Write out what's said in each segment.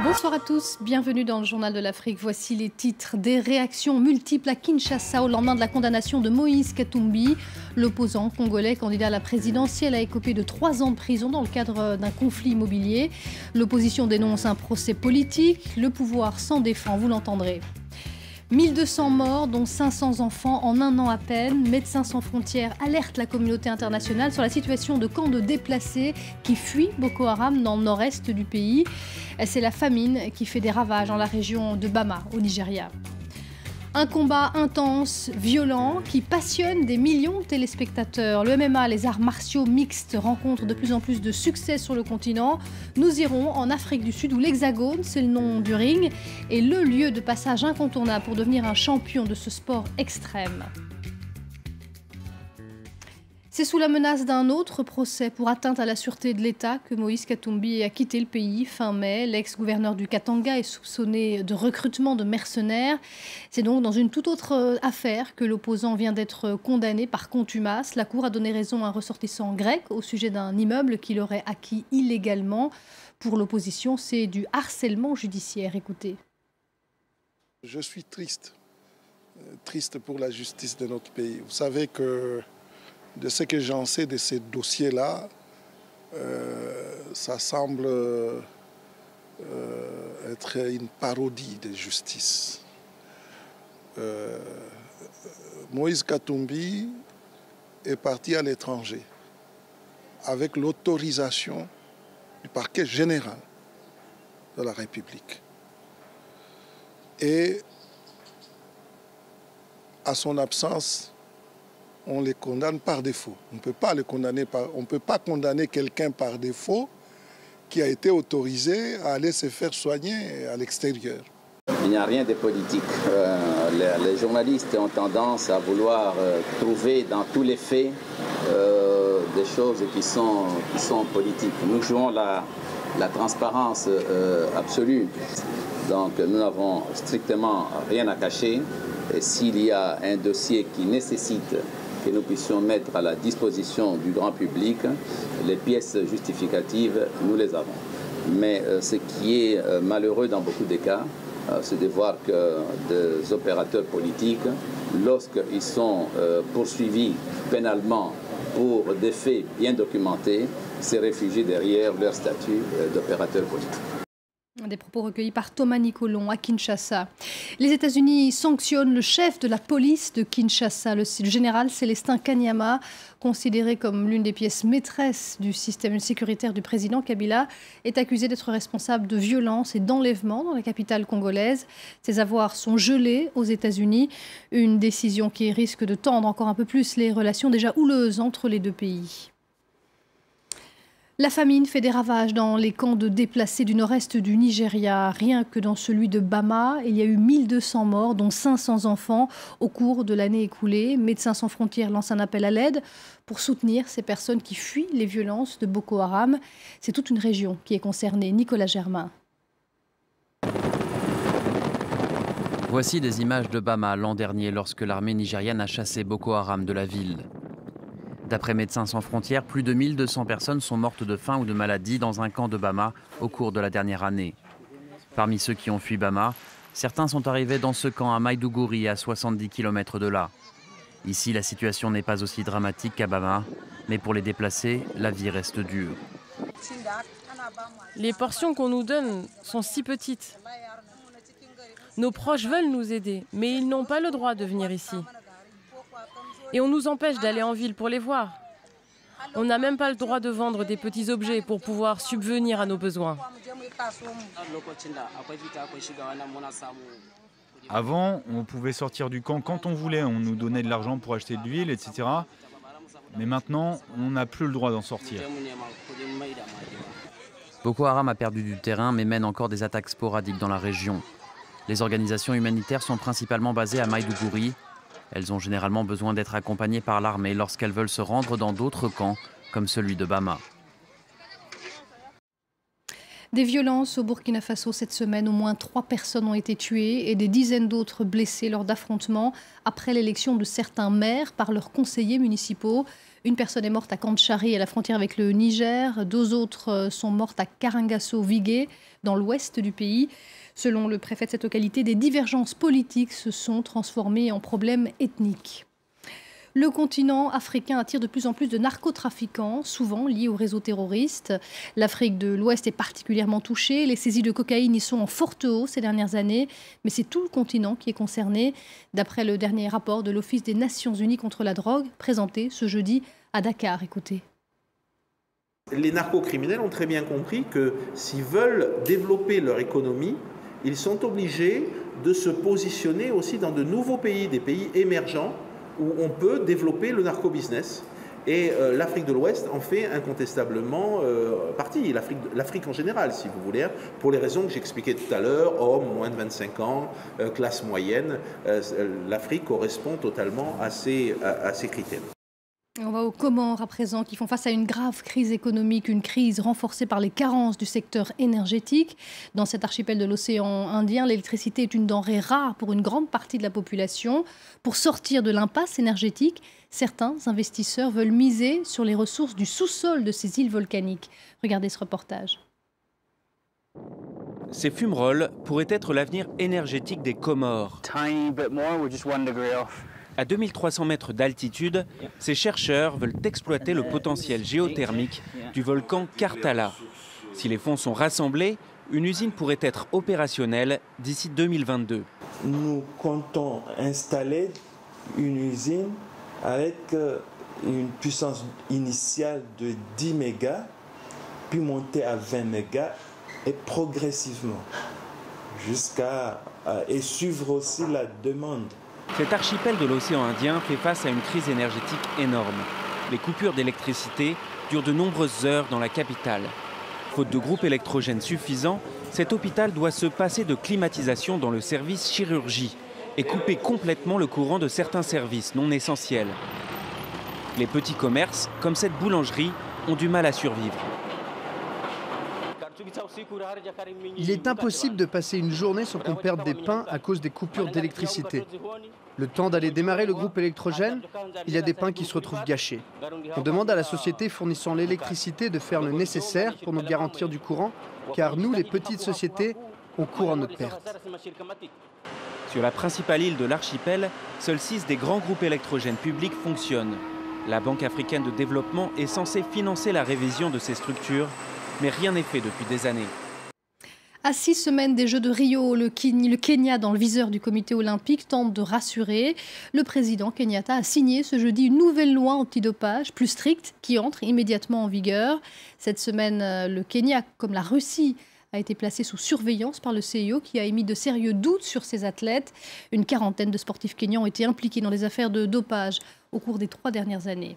Bonsoir à tous, bienvenue dans le Journal de l'Afrique. Voici les titres. Des réactions multiples à Kinshasa au lendemain de la condamnation de Moïse Katumbi. L'opposant congolais candidat à la présidentielle a écopé de 3 ans de prison dans le cadre d'un conflit immobilier. L'opposition dénonce un procès politique. Le pouvoir s'en défend, vous l'entendrez. 1200 morts, dont 500 enfants en un an à peine. Médecins sans frontières alerte la communauté internationale sur la situation de camps de déplacés qui fuient Boko Haram dans le nord-est du pays. C'est la famine qui fait des ravages dans la région de Bama, au Nigeria. Un combat intense, violent, qui passionne des millions de téléspectateurs. Le MMA, les arts martiaux mixtes, rencontrent de plus en plus de succès sur le continent. Nous irons en Afrique du Sud, où l'Hexagone, c'est le nom du ring, est le lieu de passage incontournable pour devenir un champion de ce sport extrême. C'est sous la menace d'un autre procès pour atteinte à la sûreté de l'État que Moïse Katumbi a quitté le pays fin mai. L'ex-gouverneur du Katanga est soupçonné de recrutement de mercenaires. C'est donc dans une toute autre affaire que l'opposant vient d'être condamné par contumace. La Cour a donné raison à un ressortissant grec au sujet d'un immeuble qu'il aurait acquis illégalement. Pour l'opposition, c'est du harcèlement judiciaire. Écoutez. Je suis triste pour la justice de notre pays. Vous savez que de ce que j'en sais de ces dossiers-là, ça semble être une parodie de justice. Moïse Katumbi est parti à l'étranger avec l'autorisation du parquet général de la République. Et à son absence, on les condamne par défaut. On ne peut pas condamner quelqu'un par défaut qui a été autorisé à aller se faire soigner à l'extérieur. Il n'y a rien de politique. Les journalistes ont tendance à vouloir trouver dans tous les faits des choses qui sont politiques. Nous jouons la transparence absolue. Donc nous n'avons strictement rien à cacher. Et s'il y a un dossier qui nécessite que nous puissions mettre à la disposition du grand public, les pièces justificatives, nous les avons. Mais ce qui est malheureux dans beaucoup de cas, c'est de voir que des opérateurs politiques, lorsqu'ils sont poursuivis pénalement pour des faits bien documentés, se réfugient derrière leur statut d'opérateur politique. Des propos recueillis par Thomas Nicolon à Kinshasa. Les États-Unis sanctionnent le chef de la police de Kinshasa, le général Célestin Kanyama, considéré comme l'une des pièces maîtresses du système sécuritaire du président Kabila, est accusé d'être responsable de violences et d'enlèvements dans la capitale congolaise. Ses avoirs sont gelés aux États-Unis, une décision qui risque de tendre encore un peu plus les relations déjà houleuses entre les deux pays. La famine fait des ravages dans les camps de déplacés du nord-est du Nigeria. Rien que dans celui de Bama, il y a eu 1200 morts, dont 500 enfants au cours de l'année écoulée. Médecins sans frontières lance un appel à l'aide pour soutenir ces personnes qui fuient les violences de Boko Haram. C'est toute une région qui est concernée. Nicolas Germain. Voici des images de Bama l'an dernier lorsque l'armée nigériane a chassé Boko Haram de la ville. D'après Médecins sans frontières, plus de 1200 personnes sont mortes de faim ou de maladie dans un camp de Bama au cours de la dernière année. Parmi ceux qui ont fui Bama, certains sont arrivés dans ce camp à Maïdougouri, à 70 km de là. Ici, la situation n'est pas aussi dramatique qu'à Bama, mais pour les déplacés, la vie reste dure. Les portions qu'on nous donne sont si petites. Nos proches veulent nous aider, mais ils n'ont pas le droit de venir ici. Et on nous empêche d'aller en ville pour les voir. On n'a même pas le droit de vendre des petits objets pour pouvoir subvenir à nos besoins. Avant, on pouvait sortir du camp quand on voulait. On nous donnait de l'argent pour acheter de l'huile, etc. Mais maintenant, on n'a plus le droit d'en sortir. Boko Haram a perdu du terrain, mais mène encore des attaques sporadiques dans la région. Les organisations humanitaires sont principalement basées à Maïdougouri. Elles ont généralement besoin d'être accompagnées par l'armée lorsqu'elles veulent se rendre dans d'autres camps, comme celui de Bama. Des violences au Burkina Faso cette semaine. Au moins 3 personnes ont été tuées et des dizaines d'autres blessées lors d'affrontements après l'élection de certains maires par leurs conseillers municipaux. Une personne est morte à Kandchari, à la frontière avec le Niger. 2 autres sont mortes à Karangasso-Vigué, dans l'ouest du pays. Selon le préfet de cette localité, des divergences politiques se sont transformées en problèmes ethniques. Le continent africain attire de plus en plus de narcotrafiquants, souvent liés aux réseaux terroristes. L'Afrique de l'Ouest est particulièrement touchée. Les saisies de cocaïne y sont en forte hausse ces dernières années. Mais c'est tout le continent qui est concerné, d'après le dernier rapport de l'Office des Nations Unies contre la drogue, présenté ce jeudi à Dakar. Écoutez. Les narcocriminels ont très bien compris que s'ils veulent développer leur économie, ils sont obligés de se positionner aussi dans de nouveaux pays, des pays émergents, où on peut développer le narco-business. Et l'Afrique de l'Ouest en fait incontestablement partie, l'Afrique en général, si vous voulez, pour les raisons que j'expliquais tout à l'heure, hommes, moins de 25 ans, classe moyenne, l'Afrique correspond totalement à ces critères. On va aux Comores à présent, qui font face à une grave crise économique, une crise renforcée par les carences du secteur énergétique. Dans cet archipel de l'océan Indien, l'électricité est une denrée rare pour une grande partie de la population. Pour sortir de l'impasse énergétique, certains investisseurs veulent miser sur les ressources du sous-sol de ces îles volcaniques. Regardez ce reportage. Ces fumerolles pourraient être l'avenir énergétique des Comores. À 2300 mètres d'altitude, ces chercheurs veulent exploiter le potentiel géothermique du volcan Karthala. Si les fonds sont rassemblés, une usine pourrait être opérationnelle d'ici 2022. Nous comptons installer une usine avec une puissance initiale de 10 mégas, puis monter à 20 mégas et progressivement et suivre aussi la demande. Cet archipel de l'océan Indien fait face à une crise énergétique énorme. Les coupures d'électricité durent de nombreuses heures dans la capitale. Faute de groupe électrogène suffisant, cet hôpital doit se passer de climatisation dans le service chirurgie et couper complètement le courant de certains services non essentiels. Les petits commerces, comme cette boulangerie, ont du mal à survivre. Il est impossible de passer une journée sans qu'on perde des pains à cause des coupures d'électricité. Le temps d'aller démarrer le groupe électrogène, il y a des pains qui se retrouvent gâchés. On demande à la société fournissant l'électricité de faire le nécessaire pour nous garantir du courant, car nous, les petites sociétés, on court en notre perte. Sur la principale île de l'archipel, seuls 6 des grands groupes électrogènes publics fonctionnent. La Banque africaine de développement est censée financer la révision de ces structures, mais rien n'est fait depuis des années. À 6 semaines des Jeux de Rio, le Kenya, dans le viseur du comité olympique, tente de rassurer. Le président Kenyatta a signé ce jeudi une nouvelle loi antidopage plus stricte qui entre immédiatement en vigueur. Cette semaine, le Kenya, comme la Russie, a été placé sous surveillance par le CIO qui a émis de sérieux doutes sur ses athlètes. Une quarantaine de sportifs kenyans ont été impliqués dans des affaires de dopage au cours des 3 dernières années.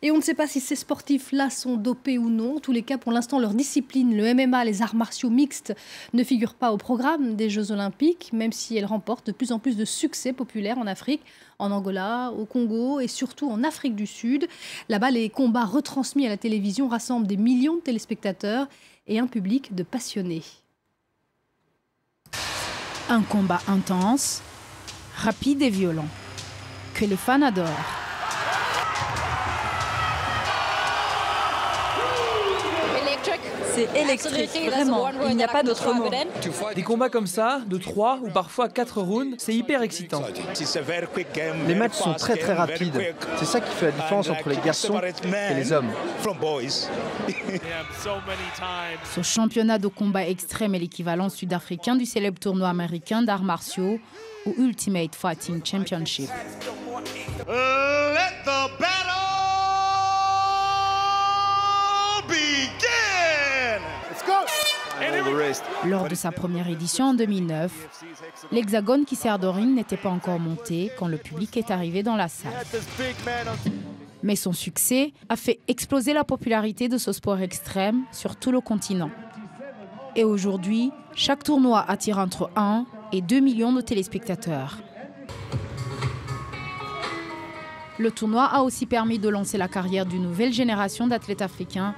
Et on ne sait pas si ces sportifs-là sont dopés ou non. En tous les cas, pour l'instant, leur discipline, le MMA, les arts martiaux mixtes, ne figurent pas au programme des Jeux Olympiques, même si elles remportent de plus en plus de succès populaires en Afrique, en Angola, au Congo et surtout en Afrique du Sud. Là-bas, les combats retransmis à la télévision rassemblent des millions de téléspectateurs et un public de passionnés. Un combat intense, rapide et violent, que les fans adorent. C'est électrique, vraiment, il n'y a pas d'autre mot. Des combats comme ça, de 3 ou parfois 4 rounds, c'est hyper excitant. Les matchs sont très très rapides. C'est ça qui fait la différence entre les garçons et les hommes. Ce championnat de combat extrême est l'équivalent sud-africain du célèbre tournoi américain d'arts martiaux ou Ultimate Fighting Championship. Lors de sa première édition en 2009, l'hexagone qui sert de ring n'était pas encore monté quand le public est arrivé dans la salle. Mais son succès a fait exploser la popularité de ce sport extrême sur tout le continent. Et aujourd'hui, chaque tournoi attire entre 1 et 2 millions de téléspectateurs. Le tournoi a aussi permis de lancer la carrière d'une nouvelle génération d'athlètes africains,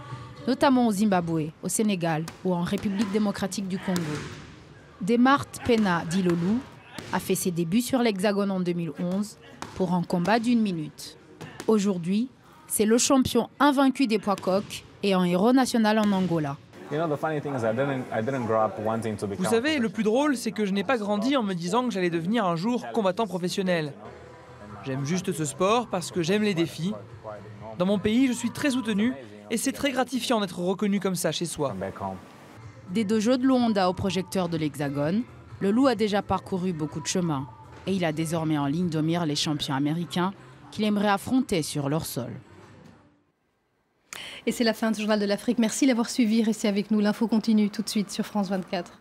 notamment au Zimbabwe, au Sénégal ou en République démocratique du Congo. Demart Pena Dilolu a fait ses débuts sur l'hexagone en 2011 pour un combat d'1 minute. Aujourd'hui, C'est le champion invaincu des poids coqs et un héros national en Angola. Vous savez, le plus drôle, c'est que je n'ai pas grandi en me disant que j'allais devenir un jour combattant professionnel. J'aime juste ce sport parce que j'aime les défis. Dans mon pays, je suis très soutenu et c'est très gratifiant d'être reconnu comme ça chez soi. Des dojos de Luanda au projecteur de l'Hexagone, le loup a déjà parcouru beaucoup de chemins et il a désormais en ligne de mire les champions américains qu'il aimerait affronter sur leur sol. Et c'est la fin du Journal de l'Afrique. Merci d'avoir suivi. Restez avec nous. L'info continue tout de suite sur France 24.